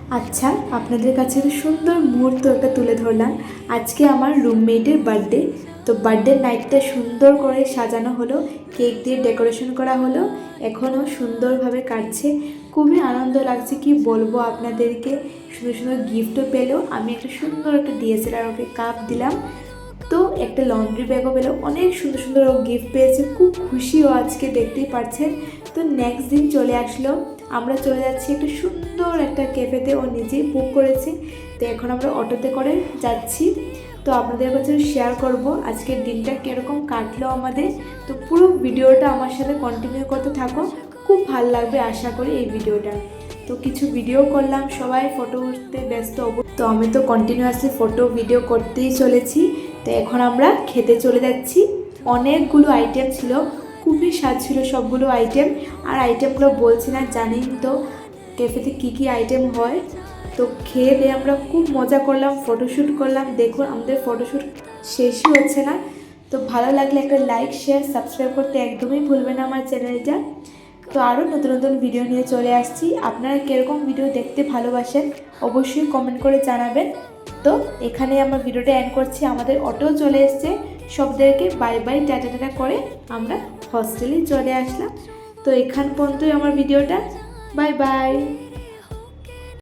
আচ্ছা, আপনাদের কাছে একটা সুন্দর মুহূর্ত একটা তুলে ধরলাম। আজকে আমার রুমমেটের বার্থডে। তো বার্থডে নাইটটা সুন্দর করে সাজানো হলো, কেক দিয়ে ডেকোরেশন করা হলো, এখনও সুন্দরভাবে কাটছে। খুবই আনন্দ লাগছে, কি বলবো আপনাদেরকে। সুন্দর সুন্দর গিফটও পেলো। আমি একটা সুন্দর একটা ডিএসএলআর ওকে কাপ দিলাম, তো একটা লন্ড্রি ব্যাগও পেলো। অনেক সুন্দর সুন্দর ও গিফট পেয়েছে, খুব খুশিও আজকে, দেখতেই পাচ্ছেন। তো নেক্সট দিন চলে আসলো, আমরা চলে যাচ্ছি একটা সুন্দর একটা ক্যাফেতে, ও নিজেই বুক করেছে। তো এখন আমরা অটোতে করে যাচ্ছি। তো আপনাদের কাছে শেয়ার করব আজকের দিনটা কীরকম কাটলো আমাদের। তো পুরো ভিডিওটা আমার সাথে কন্টিনিউ করতে থাকো, খুব ভালো লাগবে আশা করি এই ভিডিওটা। তো কিছু ভিডিও করলাম, সবাই ফটো উঠতে ব্যস্ত। তো আমি তো কন্টিনিউয়াসলি ফটো ভিডিও করতেই চলেছি। তো এখন আমরা খেতে চলে যাচ্ছি। অনেকগুলো আইটেম ছিল, খুবই স্বাদ ছিল সবগুলো আইটেম। আর আইটেমগুলো বলছি না, জানেন তো ক্যাফেতে কী কী আইটেম হয়। তো খেয়ে দিয়ে আমরা খুব মজা করলাম, ফটোশ্যুট করলাম। দেখুন আমাদের ফটোশ্যুট শেষই হচ্ছে না। তো ভালো লাগলে একটা লাইক, শেয়ার, সাবস্ক্রাইব করতে একদমই ভুলবেন না আমার চ্যানেলটা। তো আরও নতুন নতুন ভিডিও নিয়ে চলে আসছি। আপনারা কীরকম ভিডিও দেখতে ভালোবাসেন অবশ্যই কমেন্ট করে জানাবেন। তো এখানে আমার ভিডিওটা এন্ড করছি। আমাদের অটো চলে এসছে, সবদেরকে বাই বাই টাটা টাটা করে আমরা হস্টেলে চলে আসলাম। তো এখান পর্যন্তই আমার ভিডিওটা। Bye bye.